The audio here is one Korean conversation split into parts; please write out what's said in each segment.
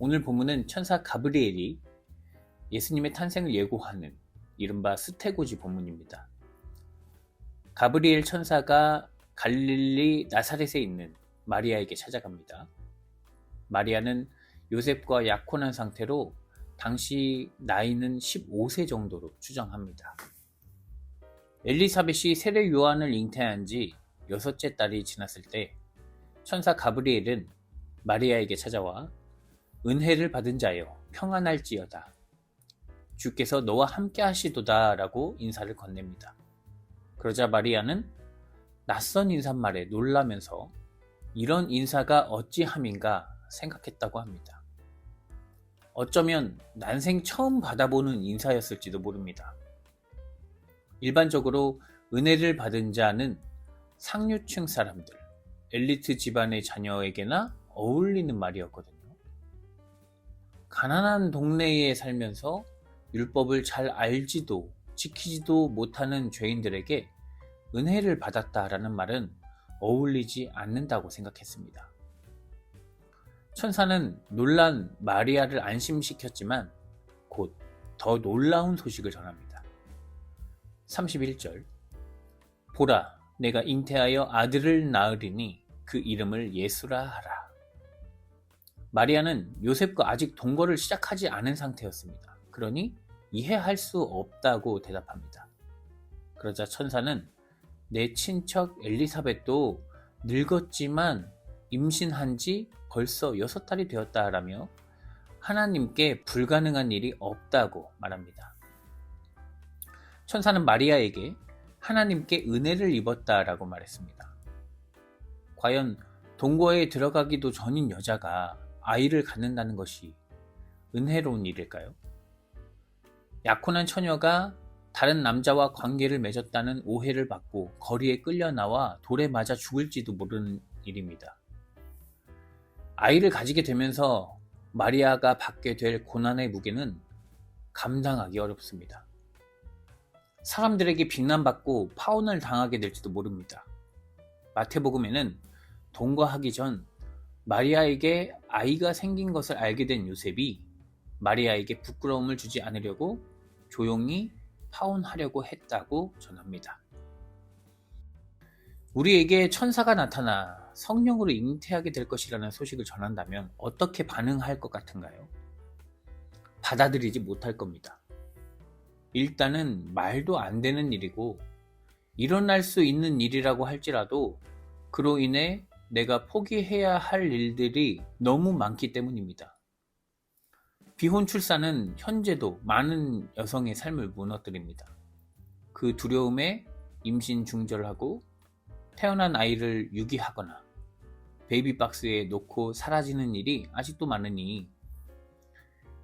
오늘 본문은 천사 가브리엘이 예수님의 탄생을 예고하는 이른바 스테고지 본문입니다. 가브리엘 천사가 갈릴리 나사렛에 있는 마리아에게 찾아갑니다. 마리아는 요셉과 약혼한 상태로 당시 나이는 15세 정도로 추정합니다. 엘리사벳이 세례 요한을 잉태한 지 6째 달이 지났을 때 천사 가브리엘은 마리아에게 찾아와 은혜를 받은 자여 평안할지어다. 주께서 너와 함께 하시도다 라고 인사를 건넵니다. 그러자 마리아는 낯선 인사말에 놀라면서 이런 인사가 어찌함인가 생각했다고 합니다. 어쩌면 난생 처음 받아보는 인사였을지도 모릅니다. 일반적으로 은혜를 받은 자는 상류층 사람들, 엘리트 집안의 자녀에게나 어울리는 말이었거든요. 가난한 동네에 살면서 율법을 잘 알지도 지키지도 못하는 죄인들에게 은혜를 받았다라는 말은 어울리지 않는다고 생각했습니다. 천사는 놀란 마리아를 안심시켰지만 곧 더 놀라운 소식을 전합니다. 31절 보라, 내가 잉태하여 아들을 낳으리니 그 이름을 예수라 하라. 마리아는 요셉과 아직 동거를 시작하지 않은 상태였습니다. 그러니 이해할 수 없다고 대답합니다. 그러자 천사는 내 친척 엘리사벳도 늙었지만 임신한 지 벌써 6달이 되었다라며 하나님께 불가능한 일이 없다고 말합니다. 천사는 마리아에게 하나님께 은혜를 입었다라고 말했습니다. 과연 동거에 들어가기도 전인 여자가 아이를 갖는다는 것이 은혜로운 일일까요? 약혼한 처녀가 다른 남자와 관계를 맺었다는 오해를 받고 거리에 끌려 나와 돌에 맞아 죽을지도 모르는 일입니다. 아이를 가지게 되면서 마리아가 받게 될 고난의 무게는 감당하기 어렵습니다. 사람들에게 비난받고 파혼을 당하게 될지도 모릅니다. 마태복음에는 동거하기 전 마리아에게 아이가 생긴 것을 알게 된 요셉이 마리아에게 부끄러움을 주지 않으려고 조용히 파혼하려고 했다고 전합니다. 우리에게 천사가 나타나 성령으로 잉태하게 될 것이라는 소식을 전한다면 어떻게 반응할 것 같은가요? 받아들이지 못할 겁니다. 일단은 말도 안 되는 일이고 일어날 수 있는 일이라고 할지라도 그로 인해 내가 포기해야 할 일들이 너무 많기 때문입니다. 비혼 출산은 현재도 많은 여성의 삶을 무너뜨립니다. 그 두려움에 임신 중절하고 태어난 아이를 유기하거나 베이비박스에 놓고 사라지는 일이 아직도 많으니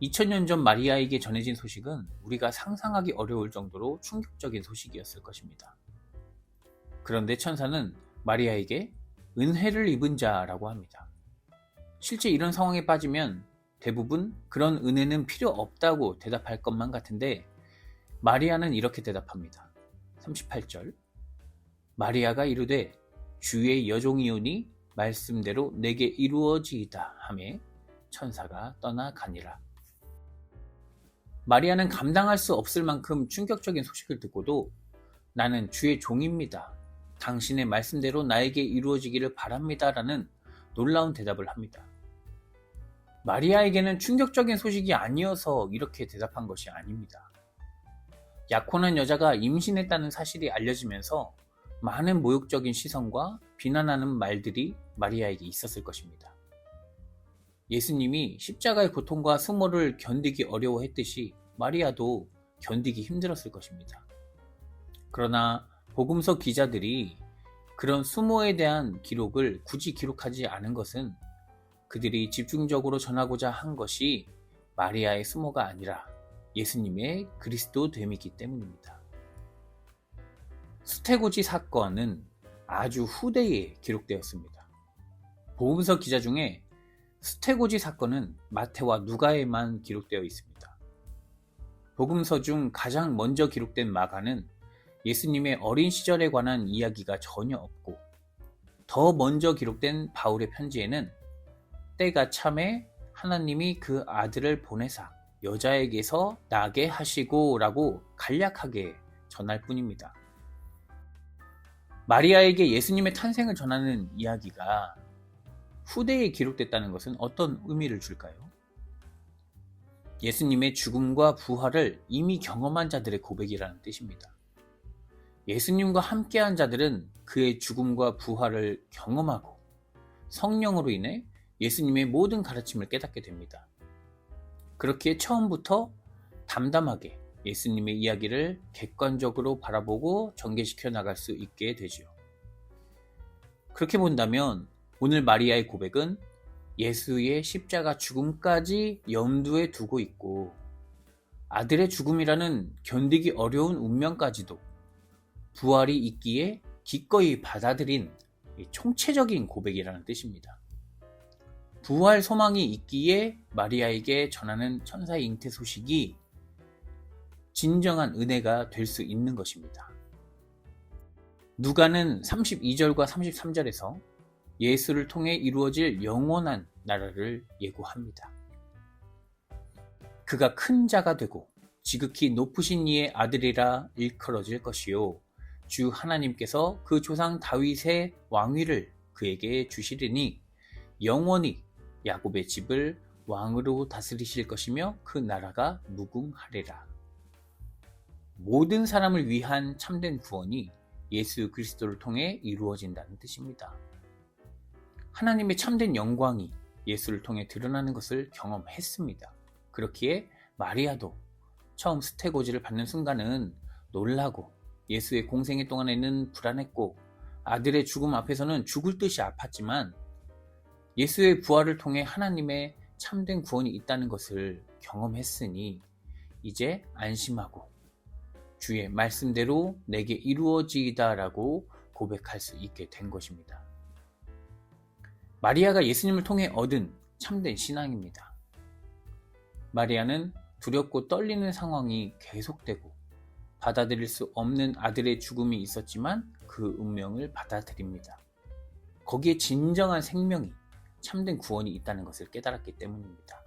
2000년 전 마리아에게 전해진 소식은 우리가 상상하기 어려울 정도로 충격적인 소식이었을 것입니다. 그런데 천사는 마리아에게 은혜를 입은 자라고 합니다. 실제 이런 상황에 빠지면 대부분 그런 은혜는 필요 없다고 대답할 것만 같은데 마리아는 이렇게 대답합니다. 38절 마리아가 이르되 주의 여종이오니 말씀대로 내게 이루어지이다 하매 천사가 떠나가니라. 마리아는 감당할 수 없을 만큼 충격적인 소식을 듣고도 나는 주의 종입니다. 당신의 말씀대로 나에게 이루어지기를 바랍니다. 라는 놀라운 대답을 합니다. 마리아에게는 충격적인 소식이 아니어서 이렇게 대답한 것이 아닙니다. 약혼한 여자가 임신했다는 사실이 알려지면서 많은 모욕적인 시선과 비난하는 말들이 마리아에게 있었을 것입니다. 예수님이 십자가의 고통과 수모를 견디기 어려워했듯이 마리아도 견디기 힘들었을 것입니다. 그러나 복음서 기자들이 그런 수모에 대한 기록을 굳이 기록하지 않은 것은 그들이 집중적으로 전하고자 한 것이 마리아의 수모가 아니라 예수님의 그리스도됨이기 때문입니다. 스테고지 사건은 아주 후대에 기록되었습니다. 복음서 기자 중에 스테고지 사건은 마태와 누가에만 기록되어 있습니다. 복음서 중 가장 먼저 기록된 마가는 예수님의 어린 시절에 관한 이야기가 전혀 없고, 더 먼저 기록된 바울의 편지에는 때가 참에 하나님이 그 아들을 보내사 여자에게서 나게 하시고 라고 간략하게 전할 뿐입니다. 마리아에게 예수님의 탄생을 전하는 이야기가 후대에 기록됐다는 것은 어떤 의미를 줄까요? 예수님의 죽음과 부활을 이미 경험한 자들의 고백이라는 뜻입니다. 예수님과 함께한 자들은 그의 죽음과 부활을 경험하고 성령으로 인해 예수님의 모든 가르침을 깨닫게 됩니다. 그렇기에 처음부터 담담하게 예수님의 이야기를 객관적으로 바라보고 전개시켜 나갈 수 있게 되죠. 그렇게 본다면 오늘 마리아의 고백은 예수의 십자가 죽음까지 염두에 두고 있고 아들의 죽음이라는 견디기 어려운 운명까지도 부활이 있기에 기꺼이 받아들인 총체적인 고백이라는 뜻입니다. 부활 소망이 있기에 마리아에게 전하는 천사의 잉태 소식이 진정한 은혜가 될 수 있는 것입니다. 누가는 32절과 33절에서 예수를 통해 이루어질 영원한 나라를 예고합니다. 그가 큰 자가 되고 지극히 높으신 이의 아들이라 일컬어질 것이요 주 하나님께서 그 조상 다윗의 왕위를 그에게 주시리니 영원히 야곱의 집을 왕으로 다스리실 것이며 그 나라가 무궁하리라. 모든 사람을 위한 참된 구원이 예수 그리스도를 통해 이루어진다는 뜻입니다. 하나님의 참된 영광이 예수를 통해 드러나는 것을 경험했습니다. 그렇기에 마리아도 처음 스테고지를 받는 순간은 놀라고 예수의 공생애 동안에는 불안했고 아들의 죽음 앞에서는 죽을 듯이 아팠지만 예수의 부활을 통해 하나님의 참된 구원이 있다는 것을 경험했으니 이제 안심하고 주의 말씀대로 내게 이루어지이다라고 고백할 수 있게 된 것입니다. 마리아가 예수님을 통해 얻은 참된 신앙입니다. 마리아는 두렵고 떨리는 상황이 계속되고 받아들일 수 없는 아들의 죽음이 있었지만 그 운명을 받아들입니다. 거기에 진정한 생명이 참된 구원이 있다는 것을 깨달았기 때문입니다.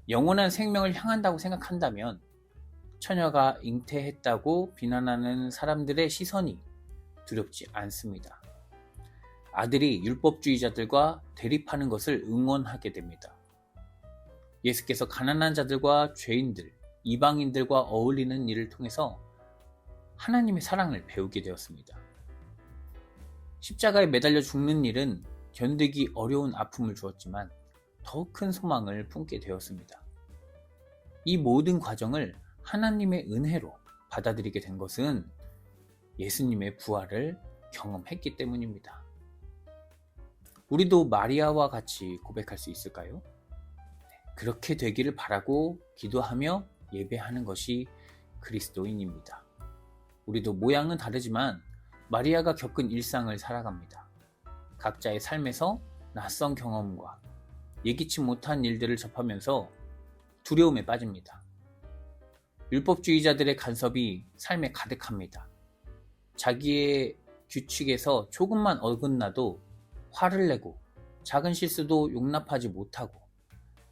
영원한 생명을 향한다고 생각한다면 처녀가 잉태했다고 비난하는 사람들의 시선이 두렵지 않습니다. 아들이 율법주의자들과 대립하는 것을 응원하게 됩니다. 예수께서 가난한 자들과 죄인들, 이방인들과 어울리는 일을 통해서 하나님의 사랑을 배우게 되었습니다. 십자가에 매달려 죽는 일은 견디기 어려운 아픔을 주었지만 더 큰 소망을 품게 되었습니다. 이 모든 과정을 하나님의 은혜로 받아들이게 된 것은 예수님의 부활을 경험했기 때문입니다. 우리도 마리아와 같이 고백할 수 있을까요? 그렇게 되기를 바라고 기도하며 예배하는 것이 그리스도인입니다. 우리도 모양은 다르지만 마리아가 겪은 일상을 살아갑니다. 각자의 삶에서 낯선 경험과 예기치 못한 일들을 접하면서 두려움에 빠집니다. 율법주의자들의 간섭이 삶에 가득합니다. 자기의 규칙에서 조금만 어긋나도 화를 내고 작은 실수도 용납하지 못하고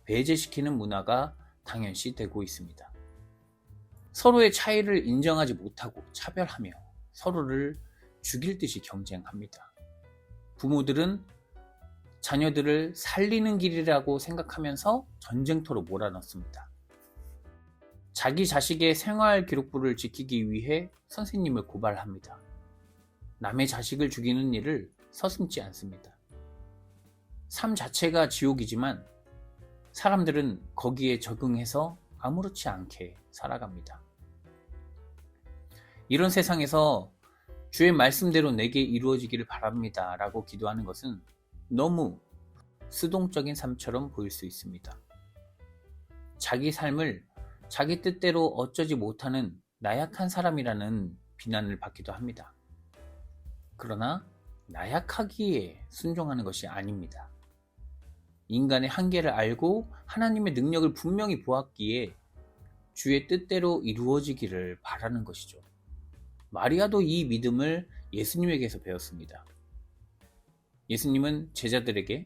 배제시키는 문화가 당연시 되고 있습니다. 서로의 차이를 인정하지 못하고 차별하며 서로를 죽일 듯이 경쟁합니다. 부모들은 자녀들을 살리는 길이라고 생각하면서 전쟁터로 몰아넣습니다. 자기 자식의 생활 기록부를 지키기 위해 선생님을 고발합니다. 남의 자식을 죽이는 일을 서슴지 않습니다. 삶 자체가 지옥이지만 사람들은 거기에 적응해서 아무렇지 않게 살아갑니다. 이런 세상에서 주의 말씀대로 내게 이루어지기를 바랍니다 라고 기도하는 것은 너무 수동적인 삶처럼 보일 수 있습니다. 자기 삶을 자기 뜻대로 어쩌지 못하는 나약한 사람이라는 비난을 받기도 합니다. 그러나 나약하기에 순종하는 것이 아닙니다. 인간의 한계를 알고 하나님의 능력을 분명히 보았기에 주의 뜻대로 이루어지기를 바라는 것이죠. 마리아도 이 믿음을 예수님에게서 배웠습니다. 예수님은 제자들에게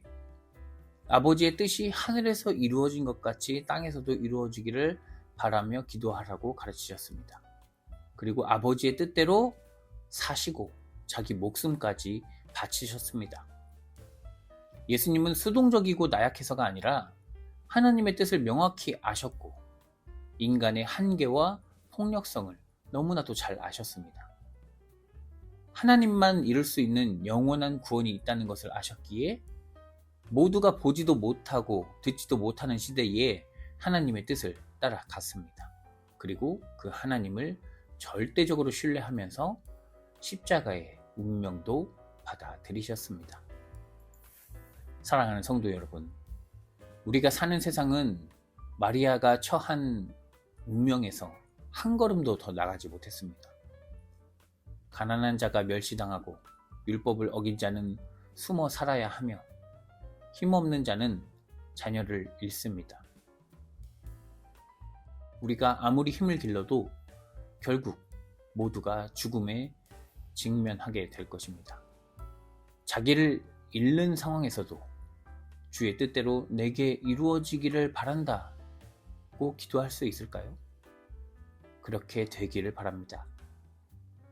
아버지의 뜻이 하늘에서 이루어진 것 같이 땅에서도 이루어지기를 바라며 기도하라고 가르치셨습니다. 그리고 아버지의 뜻대로 사시고 자기 목숨까지 바치셨습니다. 예수님은 수동적이고 나약해서가 아니라 하나님의 뜻을 명확히 아셨고 인간의 한계와 폭력성을 너무나도 잘 아셨습니다. 하나님만 이룰 수 있는 영원한 구원이 있다는 것을 아셨기에 모두가 보지도 못하고 듣지도 못하는 시대에 하나님의 뜻을 따라갔습니다. 그리고 그 하나님을 절대적으로 신뢰하면서 십자가의 운명도 받아들이셨습니다. 사랑하는 성도 여러분, 우리가 사는 세상은 마리아가 처한 운명에서 한 걸음도 더 나가지 못했습니다. 가난한 자가 멸시당하고 율법을 어긴 자는 숨어 살아야 하며 힘없는 자는 자녀를 잃습니다. 우리가 아무리 힘을 길러도 결국 모두가 죽음에 직면하게 될 것입니다. 자기를 잃는 상황에서도 주의 뜻대로 내게 이루어지기를 바란다고 기도할 수 있을까요? 그렇게 되기를 바랍니다.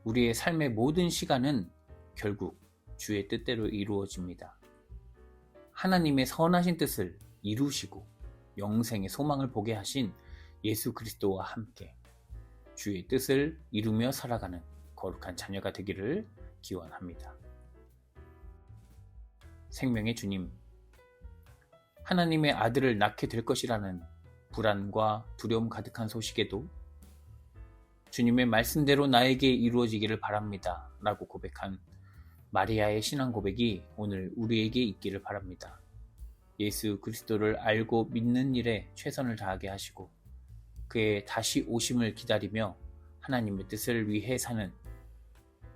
우리의 삶의 모든 시간은 결국 주의 뜻대로 이루어집니다. 하나님의 선하신 뜻을 이루시고 영생의 소망을 보게 하신 예수 그리스도와 함께 주의 뜻을 이루며 살아가는 거룩한 자녀가 되기를 기원합니다. 생명의 주님, 하나님의 아들을 낳게 될 것이라는 불안과 두려움 가득한 소식에도 주님의 말씀대로 나에게 이루어지기를 바랍니다 라고 고백한 마리아의 신앙 고백이 오늘 우리에게 있기를 바랍니다. 예수 그리스도를 알고 믿는 일에 최선을 다하게 하시고 그의 다시 오심을 기다리며 하나님의 뜻을 위해 사는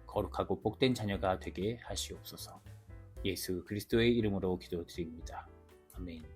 거룩하고 복된 자녀가 되게 하시옵소서. 예수 그리스도의 이름으로 기도드립니다. 아멘.